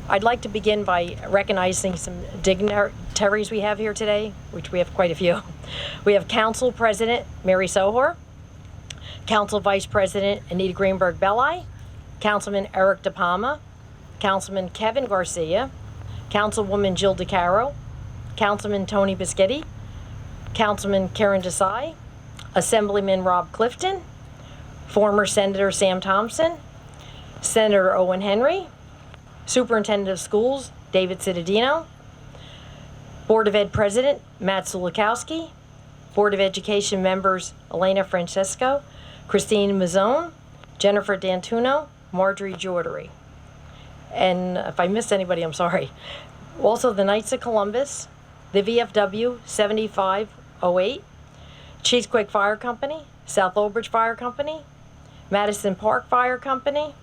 I'd like to begin by recognizing some dignitaries we have here today, which we have quite a few. We have Council President Mary Sohor, Council Vice President Anita Greenberg-Belli, Councilman Eric DePalma, Councilman Kevin Garcia, Councilwoman Jill DeCaro, Councilman Tony Biscotti, Councilman Karen Desai, Assemblyman Rob Clifton, former Senator Sam Thompson, Senator Owen Henry, Superintendent of Schools David Cittadino, Board of Ed President Matt Sulikowski, Board of Education members Elena Francesco, Christine Mazzone, Jennifer D'Antuno, Marjorie Jordery. And if I missed anybody, I'm sorry. Also the Knights of Columbus, the VFW 7508, Cheesequake Fire Company, South Old Bridge Fire Company, Madison Park Fire Company,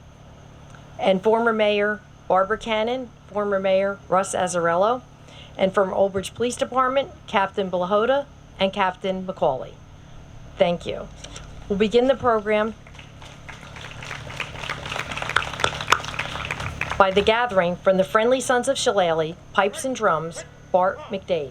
and former Mayor Barbara Cannon, former Mayor Russ Azzarello, and from Old Bridge Police Department, Captain Blahoda and Captain McCauley. Thank you. We'll begin the program by the gathering from the Friendly Sons of Shillelagh, Pipes and Drums, Bart McDade.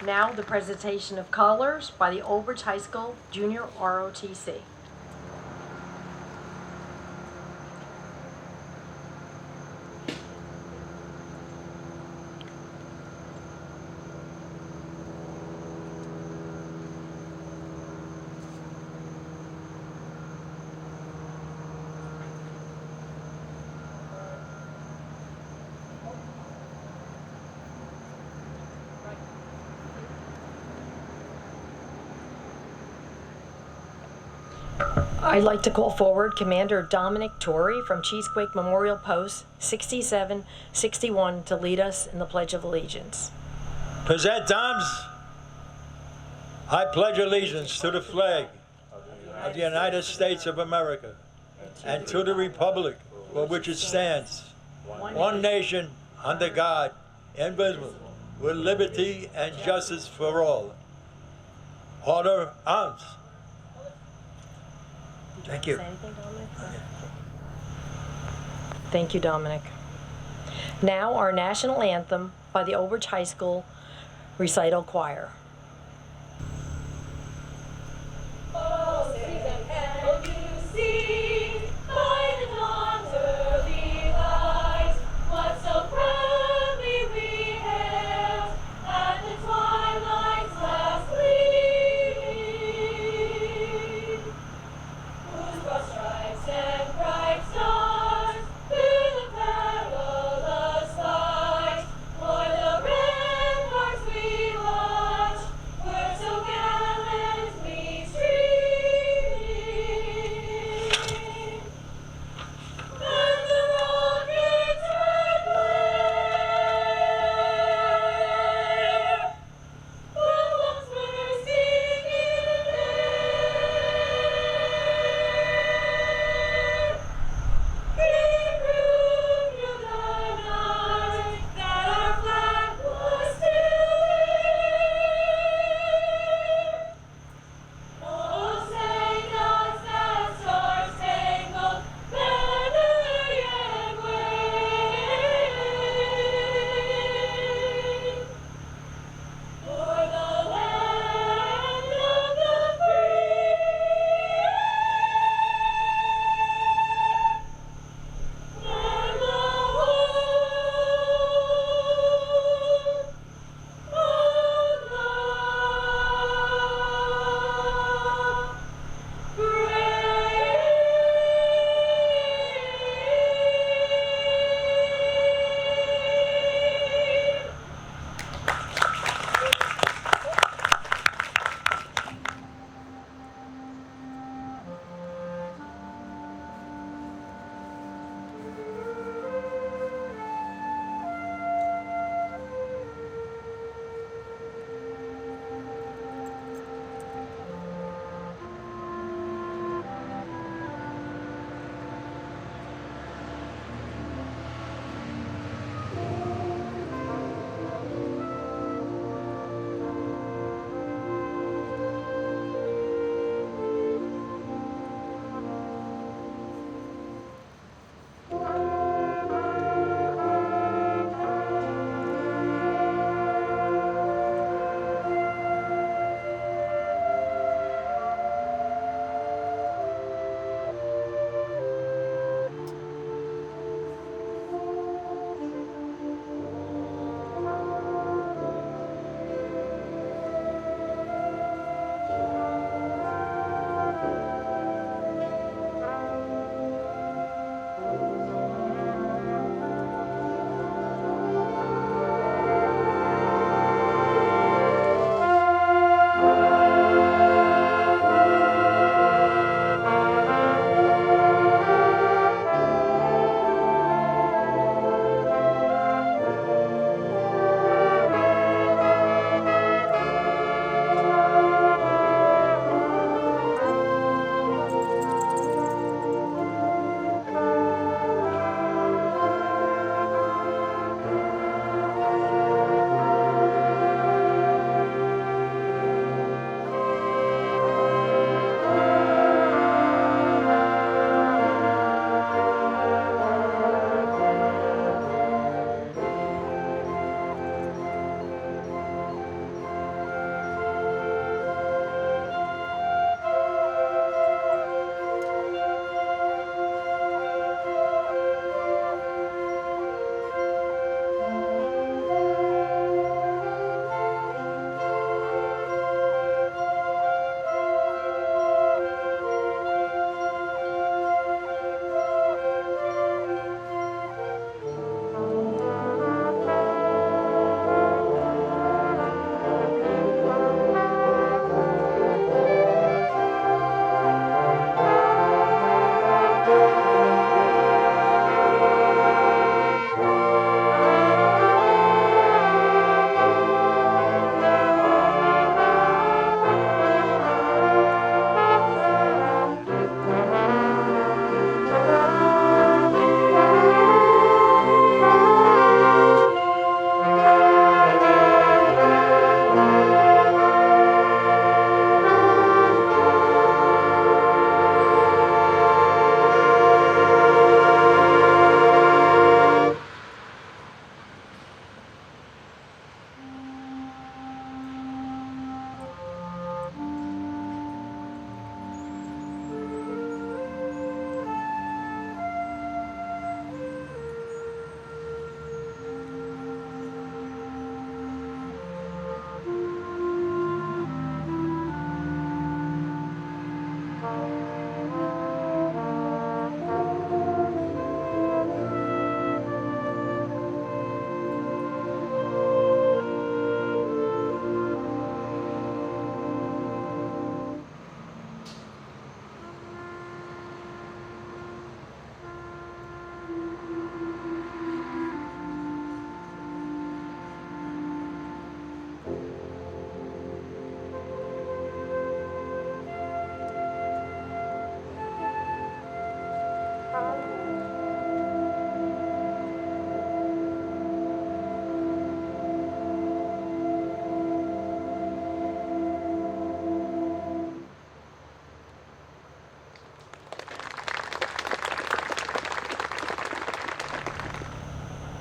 Now the presentation of colors by the Old Bridge High School Junior ROTC. I'd like to call forward Commander Dominic Torrey from Cheesequake Memorial Post 6761 to lead us in the Pledge of Allegiance. Present arms. I pledge allegiance to the flag of the United States of America and to the republic for which it stands, one nation under God, indivisible, with liberty and justice for all. Order arms. Thank you. Say anything, Dominic? Thank you, Dominic. Now our national anthem by the Old Bridge High School Recital Choir. For the ramparts we watch,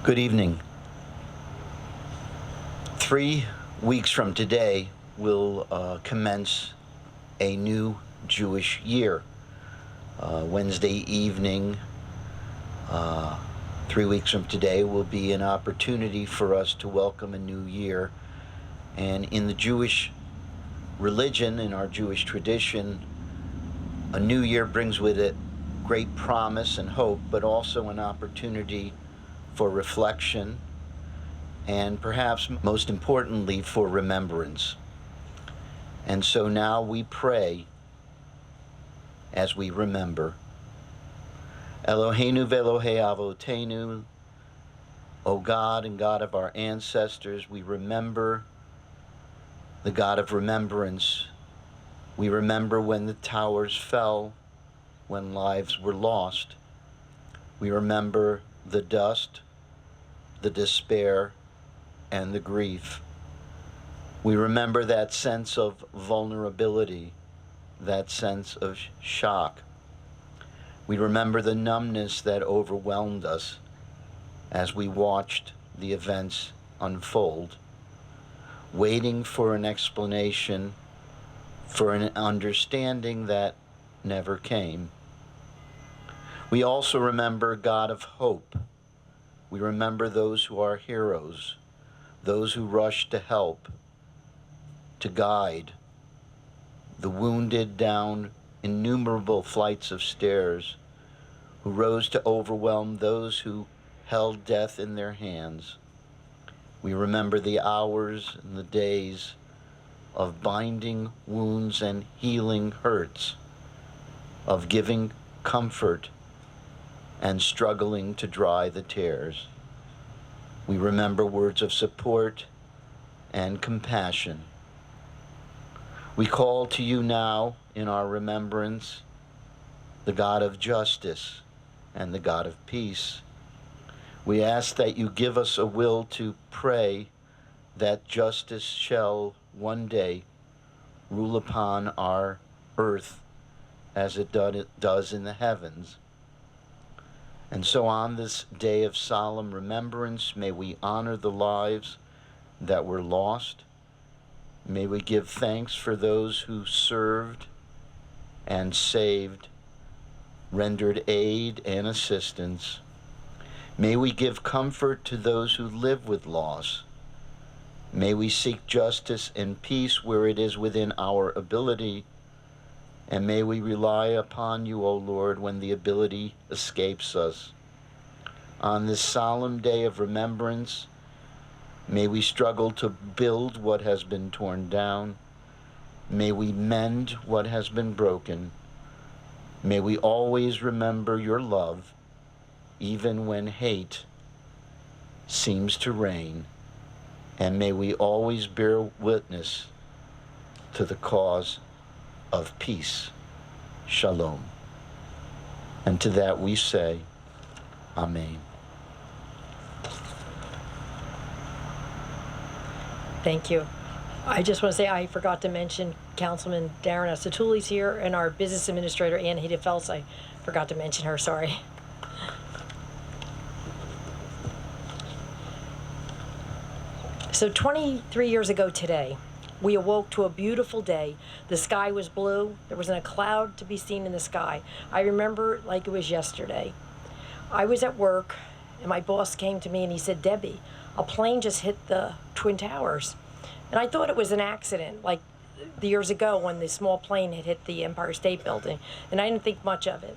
Good evening. 3 weeks from today will commence a new Jewish year. Wednesday evening, 3 weeks from today, will be an opportunity for us to welcome a new year. And in the Jewish religion, in our Jewish tradition, a new year brings with it great promise and hope, but also an opportunity for reflection, and perhaps most importantly, for remembrance. And so now we pray as we remember. Eloheinu ve'Elohei Avotenu, O God and God of our ancestors, we remember the God of remembrance. We remember when the towers fell, when lives were lost. We remember the dust, the despair, and the grief. We remember that sense of vulnerability, that sense of shock. We remember the numbness that overwhelmed us as we watched the events unfold, waiting for an explanation, for an understanding that never came. We also remember God of hope. We remember those who are heroes, those who rush to help, to guide, the wounded down innumerable flights of stairs, who rose to overwhelm those who held death in their hands. We remember the hours and the days of binding wounds and healing hurts, of giving comfort and struggling to dry the tears. We remember words of support and compassion. We call to you now in our remembrance the God of justice and the God of peace. We ask that you give us a will to pray that justice shall one day rule upon our earth as it does in the heavens. And so on this day of solemn remembrance, may we honor the lives that were lost. May we give thanks for those who served and saved, rendered aid and assistance. May we give comfort to those who live with loss. May we seek justice and peace where it is within our ability. And may we rely upon you, O Lord, when the ability escapes us. On this solemn day of remembrance, may we struggle to build what has been torn down. May we mend what has been broken. May we always remember your love, even when hate seems to reign. And may we always bear witness to the cause of peace. Shalom. And to that we say, Amen. Thank you. I just want to say I forgot to mention Councilman Darren Asatuli's here, and our business administrator, Ann Hedefels. I forgot to mention her, sorry. So 23 years ago today, we awoke to a beautiful day. The sky was blue. There wasn't a cloud to be seen in the sky. I remember it like it was yesterday. I was at work, and my boss came to me and he said, Debbie, a plane just hit the Twin Towers. And I thought it was an accident, like the years ago when the small plane had hit the Empire State Building, and I didn't think much of it.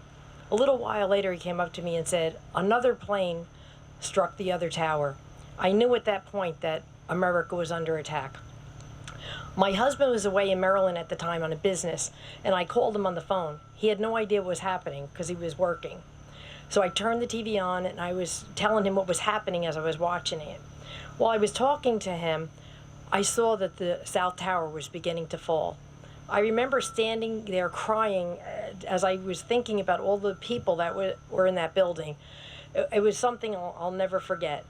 A little while later, he came up to me and said, another plane struck the other tower. I knew at that point that America was under attack. My husband was away in Maryland at the time on a business, and I called him on the phone. He had no idea what was happening because he was working. So I turned the TV on, and I was telling him what was happening as I was watching it. While I was talking to him, I saw that the South Tower was beginning to fall. I remember standing there crying as I was thinking about all the people that were in that building. It was something I'll never forget.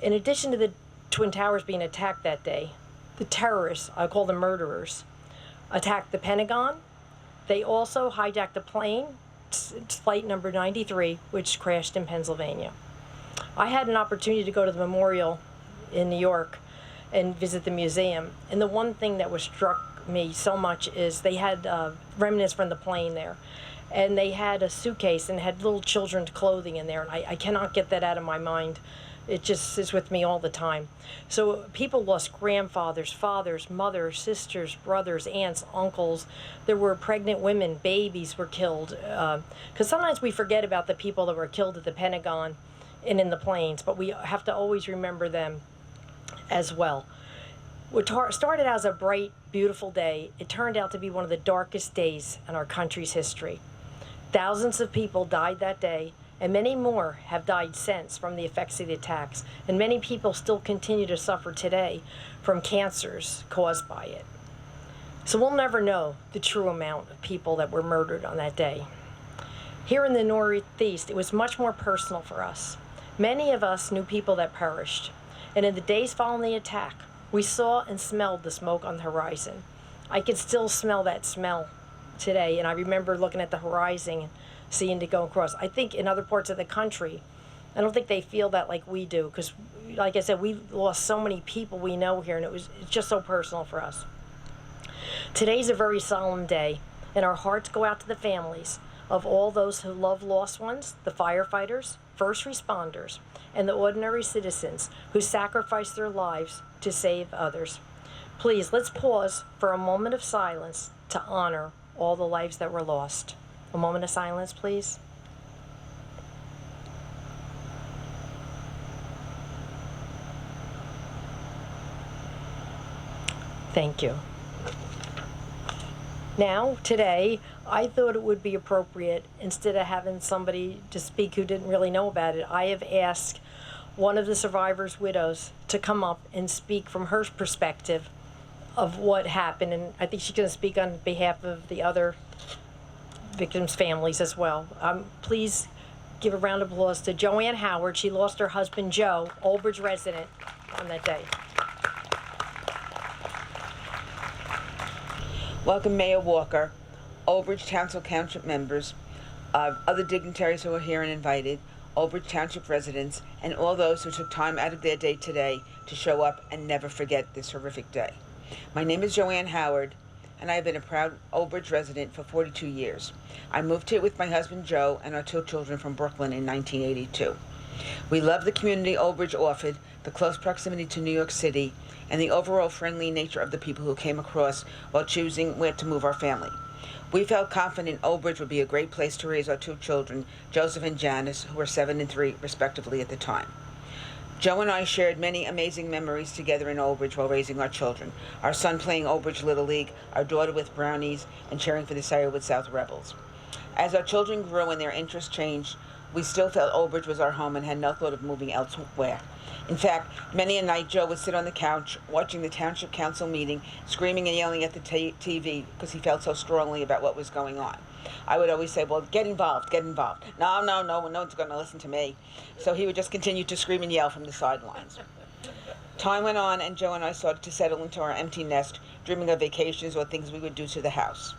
In addition to the Twin Towers being attacked that day, the terrorists, I call them murderers, attacked the Pentagon. They also hijacked a plane, it's flight number 93, which crashed in Pennsylvania. I had an opportunity to go to the memorial in New York and visit the museum. And the one thing that was struck me so much is they had remnants from the plane there. And they had a suitcase and had little children's clothing in there. And I cannot get that out of my mind. It just is with me all the time. So people lost grandfathers, fathers, mothers, sisters, brothers, aunts, uncles. There were pregnant women, babies were killed. Because sometimes we forget about the people that were killed at the Pentagon and in the planes, but we have to always remember them as well. What started out as a bright, beautiful day, it turned out to be one of the darkest days in our country's history. Thousands of people died that day, and many more have died since from the effects of the attacks. And many people still continue to suffer today from cancers caused by it. So we'll never know the true amount of people that were murdered on that day. Here in the Northeast, it was much more personal for us. Many of us knew people that perished. And in the days following the attack, we saw and smelled the smoke on the horizon. I can still smell that smell today, and I remember looking at the horizon and seeing it go across. I think in other parts of the country, I don't think they feel that like we do, because like I said, we lost so many people we know here, and it's just so personal for us. Today's a very solemn day, and our hearts go out to the families of all those who love lost ones, the firefighters, first responders, and the ordinary citizens who sacrificed their lives to save others. Please, let's pause for a moment of silence to honor all the lives that were lost. A moment of silence, please. Thank you. Now, today, I thought it would be appropriate, instead of having somebody to speak who didn't really know about it, I have asked one of the survivors' widows to come up and speak from her perspective of what happened. And I think she's going to speak on behalf of the other victims' families as well. Please give a round of applause to Joanne Howard. She lost her husband, Joe, Old Bridge resident, on that day. Welcome, Mayor Walker, Old Bridge Township members, other dignitaries who are here and invited, Old Bridge Township residents, and all those who took time out of their day today to show up and never forget this horrific day. My name is Joanne Howard, and I have been a proud Old Bridge resident for 42 years. I moved here with my husband, Joe, and our 2 children from Brooklyn in 1982. We love the community Old Bridge offered, the close proximity to New York City, and the overall friendly nature of the people who came across while choosing where to move our family. We felt confident Old Bridge would be a great place to raise our 2 children, Joseph and Janice, who were 7 and 3 respectively at the time. Joe and I shared many amazing memories together in Old Bridge while raising our children. Our son playing Old Bridge Little League, our daughter with Brownies, and cheering for the Sayerwood South Rebels. As our children grew and their interests changed, we still felt Old Bridge was our home and had no thought of moving elsewhere. In fact, many a night Joe would sit on the couch watching the Township Council meeting, screaming and yelling at the TV because he felt so strongly about what was going on. I would always say, well, get involved, get involved. No one's going to listen to me. So he would just continue to scream and yell from the sidelines. Time went on, and Joe and I started to settle into our empty nest, dreaming of vacations or things we would do to the house.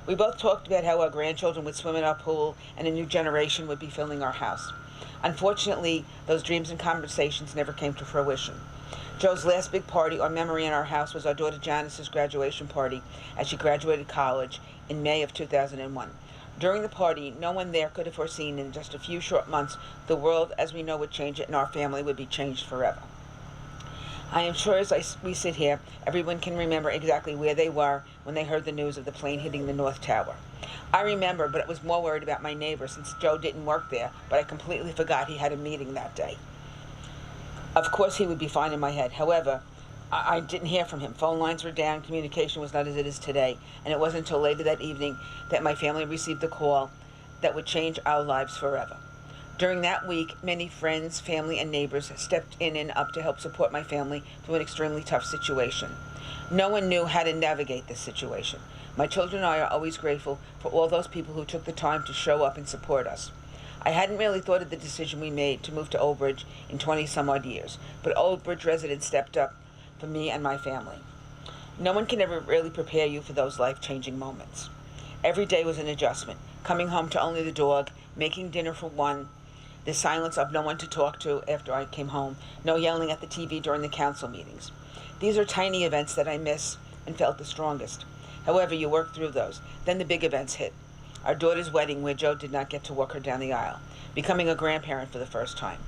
We both talked about how our grandchildren would swim in our pool and a new generation would be filling our house. Unfortunately, those dreams and conversations never came to fruition. Joe's last big party or memory in our house was our daughter Janice's graduation party as she graduated college in May of 2001. During the party, no one there could have foreseen in just a few short months the world as we know would change and our family would be changed forever. I am sure as we sit here, everyone can remember exactly where they were when they heard the news of the plane hitting the North Tower. I remember, but I was more worried about my neighbor since Joe didn't work there, but I completely forgot he had a meeting that day. Of course he would be fine in my head. However, I didn't hear from him. Phone lines were down, communication was not as it is today, and it wasn't until later that evening that my family received the call that would change our lives forever. During that week, many friends, family, and neighbors stepped in and up to help support my family through an extremely tough situation. No one knew how to navigate this situation. My children and I are always grateful for all those people who took the time to show up and support us. I hadn't really thought of the decision we made to move to Old Bridge in 20-some-odd years, but Old Bridge residents stepped up for me and my family. No one can ever really prepare you for those life-changing moments. Every day was an adjustment. Coming home to only the dog, making dinner for one, the silence of no one to talk to after I came home, no yelling at the TV during the council meetings. These are tiny events that I miss and felt the strongest. However, you work through those. Then the big events hit. Our daughter's wedding, where Joe did not get to walk her down the aisle, becoming a grandparent for the first time,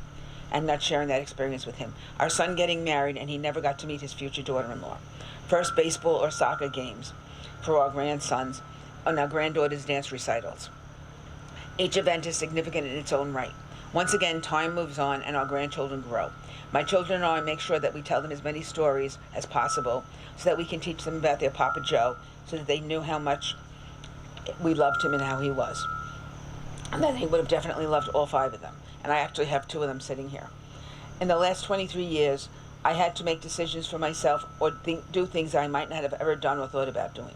and not sharing that experience with him. Our son getting married, and he never got to meet his future daughter-in-law. First baseball or soccer games for our grandsons, and our granddaughter's dance recitals. Each event is significant in its own right. Once again, time moves on and our grandchildren grow. My children and I make sure that we tell them as many stories as possible so that we can teach them about their Papa Joe, so that they knew how much we loved him and how he was. And that he would have definitely loved all 5 of them. And I actually have 2 of them sitting here. In the last 23 years, I had to make decisions for myself or do things I might not have ever done or thought about doing.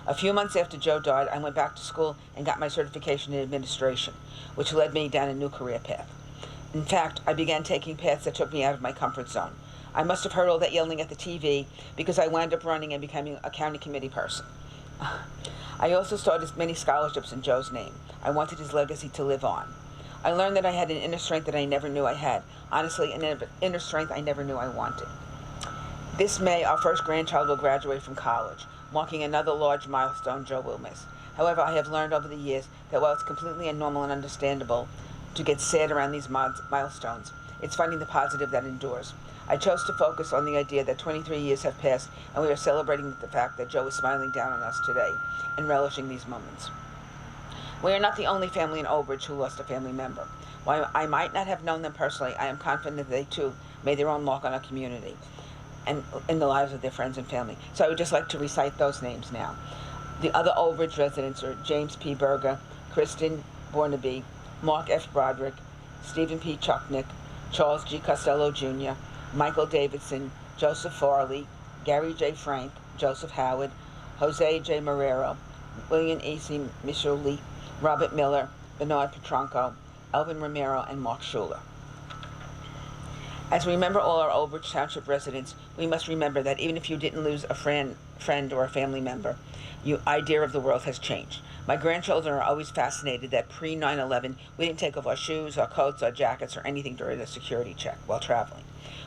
A few months after Joe died, I went back to school and got my certification in administration, which led me down a new career path. In fact, I began taking paths that took me out of my comfort zone. I must have heard all that yelling at the TV because I wound up running and becoming a county committee person. I also started many scholarships in Joe's name. I wanted his legacy to live on. I learned that I had an inner strength that I never knew I had. Honestly, an inner strength I never knew I wanted. This May, our first grandchild will graduate from college, marking another large milestone Joe will miss. However, I have learned over the years that while it's completely normal and understandable to get sad around these milestones, it's finding the positive that endures. I chose to focus on the idea that 23 years have passed and we are celebrating the fact that Joe is smiling down on us today and relishing these moments. We are not the only family in Old Bridge who lost a family member. While I might not have known them personally, I am confident that they too made their own mark on our community and in the lives of their friends and family. So I would just like to recite those names now. The other Old Bridge residents are James P. Berger, Kristen Bornaby, Mark F. Broderick, Stephen P. Chucknick, Charles G. Costello Jr., Michael Davidson, Joseph Farley, Gary J. Frank, Joseph Howard, Jose J. Marrero, William E. C. Micholi, Robert Miller, Bernard Petronco, Elvin Romero, and Mark Schuler. As we remember all our Old Bridge Township residents, we must remember that even if you didn't lose a friend or a family member, your idea of the world has changed. My grandchildren are always fascinated that pre-9/11, we didn't take off our shoes, our coats, our jackets, or anything during a security check while traveling.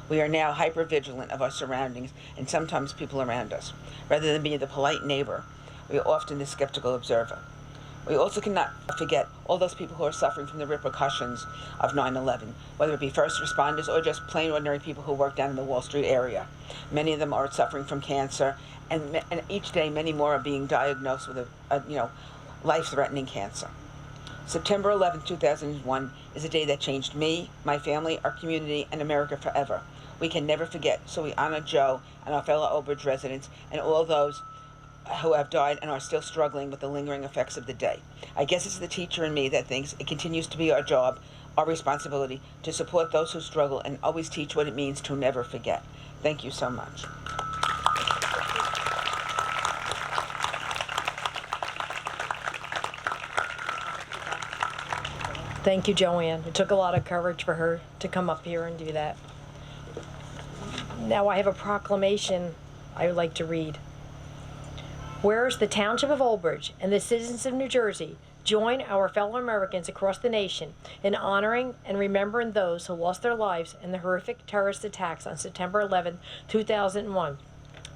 We are now hyper-vigilant of our surroundings and sometimes people around us. Rather than being the polite neighbor, we are often the skeptical observer. We also cannot forget all those people who are suffering from the repercussions of 9/11, whether it be first responders or just plain ordinary people who work down in the Wall Street area. Many of them are suffering from cancer, and each day many more are being diagnosed with a life-threatening cancer. September 11, 2001 is a day that changed me, my family, our community, and America forever. We can never forget, so we honor Joe and our fellow Old Bridge residents and all those who have died and are still struggling with the lingering effects of the day. I guess it's the teacher in me that thinks it continues to be our job, our responsibility, to support those who struggle and always teach what it means to never forget. Thank you so much. Thank you, Joanne. It took a lot of courage for her to come up here and do that. Now I have a proclamation I would like to read. Whereas the Township of Old Bridge and the citizens of New Jersey join our fellow Americans across the nation in honoring and remembering those who lost their lives in the horrific terrorist attacks on September 11, 2001.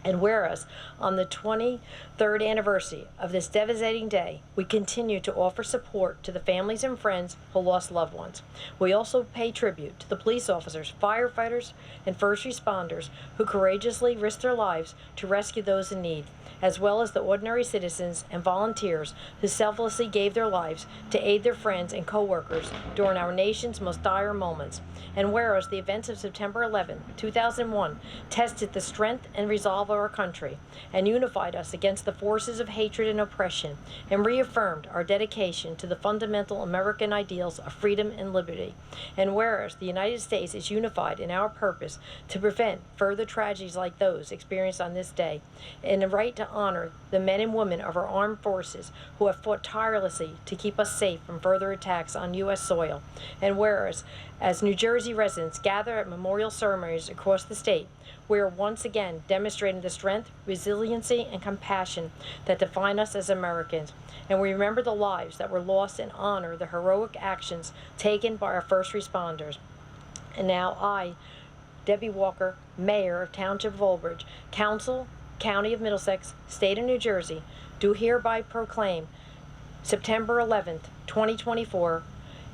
And whereas on the 23rd anniversary of this devastating day, we continue to offer support to the families and friends who lost loved ones. We also pay tribute to the police officers, firefighters, and first responders who courageously risked their lives to rescue those in need, as well as the ordinary citizens and volunteers who selflessly gave their lives to aid their friends and co-workers during our nation's most dire moments. And whereas the events of September 11, 2001 tested the strength and resolve of our country and unified us against the forces of hatred and oppression and reaffirmed our dedication to the fundamental American ideals of freedom and liberty. And whereas the United States is unified in our purpose to prevent further tragedies like those experienced on this day, and the right to honor the men and women of our armed forces who have fought tirelessly to keep us safe from further attacks on U.S. soil. And whereas, as New Jersey residents gather at memorial ceremonies across the state, we are once again demonstrating him the strength, resiliency, and compassion that define us as Americans. And we remember the lives that were lost and honor the heroic actions taken by our first responders. And now I, Debbie Walker, Mayor of Township of Old Bridge, Council, County of Middlesex, State of New Jersey, do hereby proclaim September 11th, 2024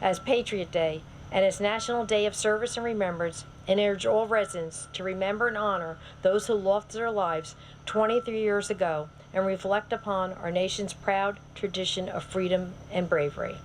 as Patriot Day and as National Day of Service and Remembrance, and urge all residents to remember and honor those who lost their lives 23 years ago and reflect upon our nation's proud tradition of freedom and bravery.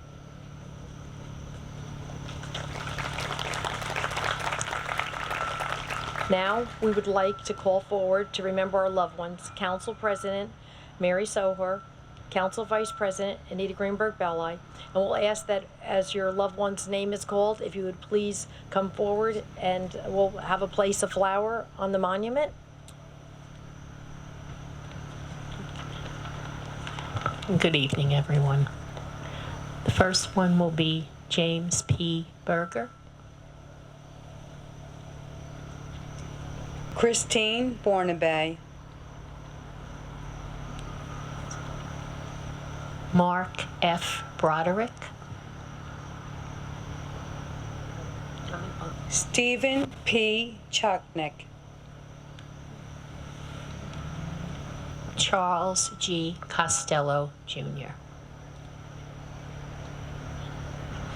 Now, we would like to call forward to remember our loved ones, Council President Mary Sohor, Council Vice President Anita Greenberg Belli, and we'll ask that as your loved one's name is called, if you would please come forward and we'll have a place of flower on the monument. Good evening, everyone. The first one will be James P. Berger. Christine Bornabay. Mark F. Broderick. Stephen P. Chucknick. Charles G. Costello, Jr.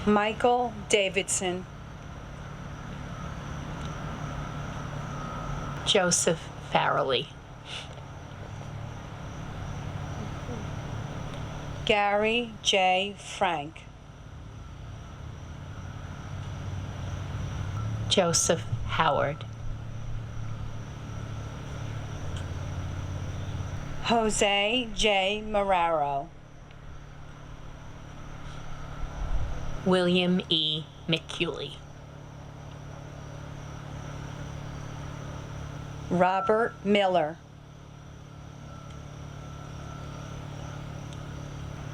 Michael Davidson. Joseph Farrelly. Gary J. Frank. Joseph Howard. Jose J. Marrero. William E. McCulley. Robert Miller.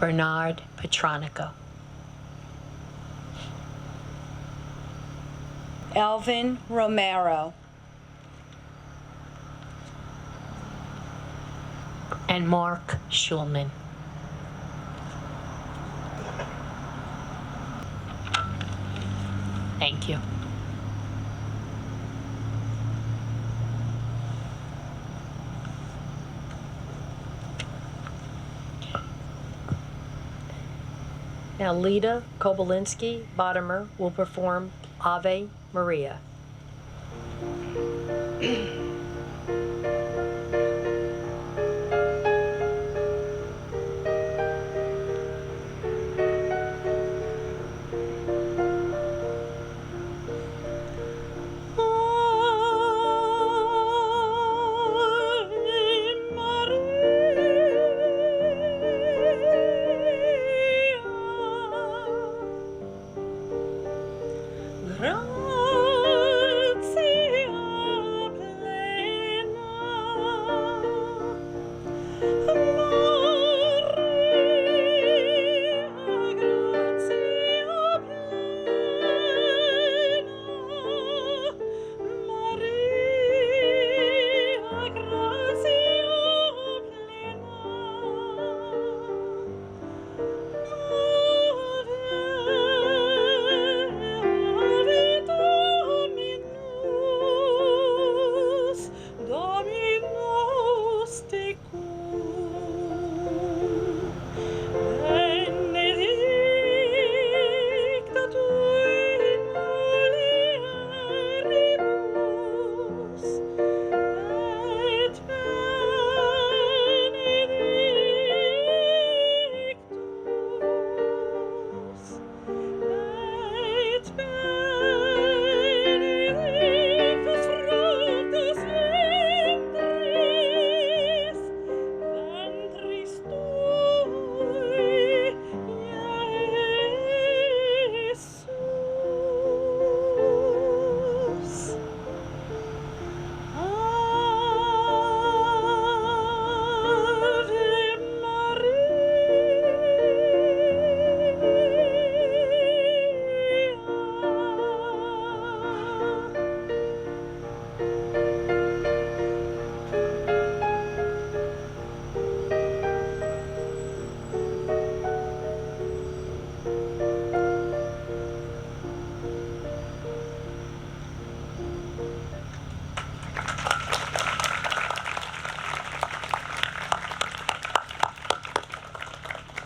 Bernard Petronico. Elvin Romero. And Mark Schulman. Thank you. Now Lita Kobolinski Bottomer will perform Ave Maria. Grazie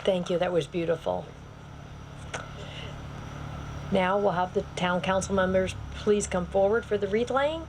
Thank you. That was beautiful. Now we'll have the town council members please come forward for the wreath laying.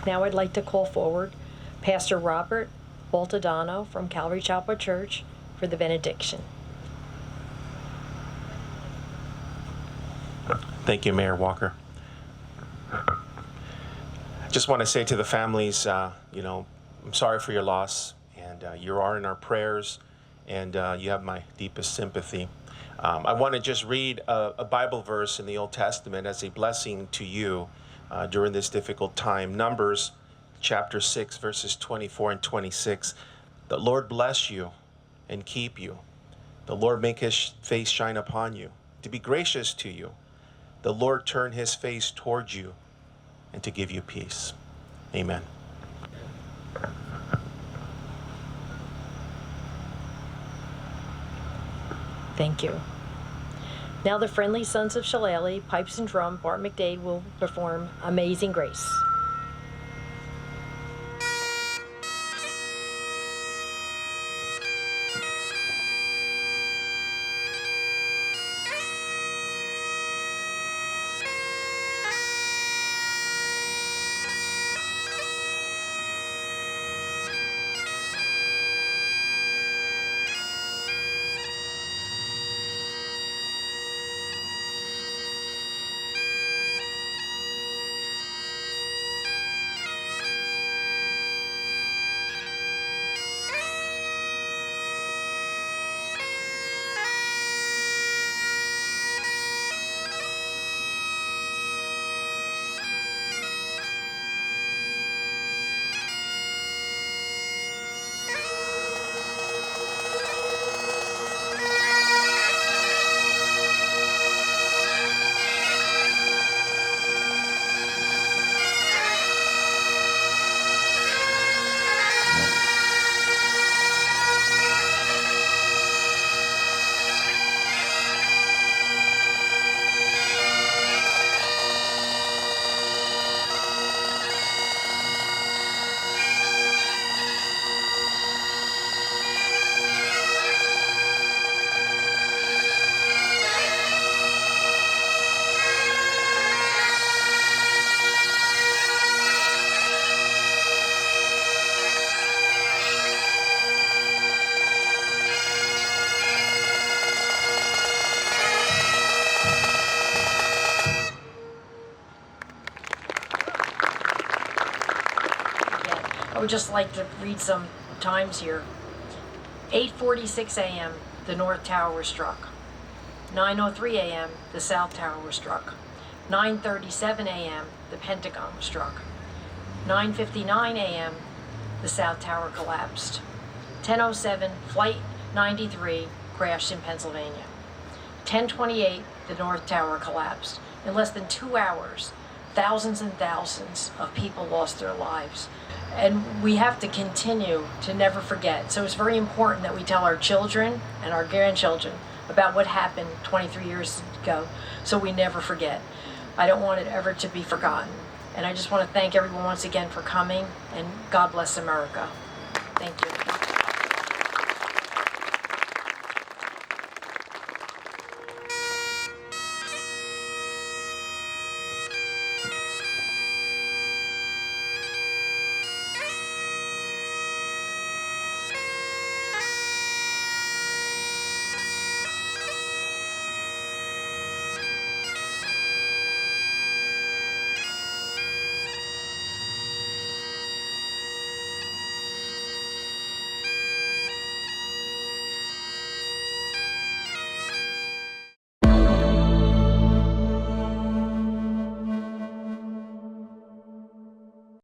Now I'd like to call forward Pastor Robert Baltadano from Calvary Chapel Church for the benediction. Thank you, Mayor Walker. I just want to say to the families, I'm sorry for your loss, and you are in our prayers, and you have my deepest sympathy. I want to just read a Bible verse in the Old Testament as a blessing to you during this difficult time. Numbers chapter 6, verses 24 and 26. The Lord bless you and keep you. The Lord make his face shine upon you, to be gracious to you. The Lord turn his face towards you and to give you peace. Amen. Thank you. Now the Friendly Sons of Shillelagh, pipes and drum, Bart McDade will perform Amazing Grace. would just like to read some times here. 8:46 a.m., the North Tower was struck. 9:03 a.m., the South Tower was struck. 9:37 a.m., the Pentagon was struck. 9:59 a.m., the South Tower collapsed. 10:07, Flight 93 crashed in Pennsylvania. 10:28, the North Tower collapsed. In less than 2 hours, thousands and thousands of people lost their lives. And we have to continue to never forget. So it's very important that we tell our children and our grandchildren about what happened 23 years ago so we never forget. I don't want it ever to be forgotten. And I just want to thank everyone once again for coming, and God bless America. Thank you.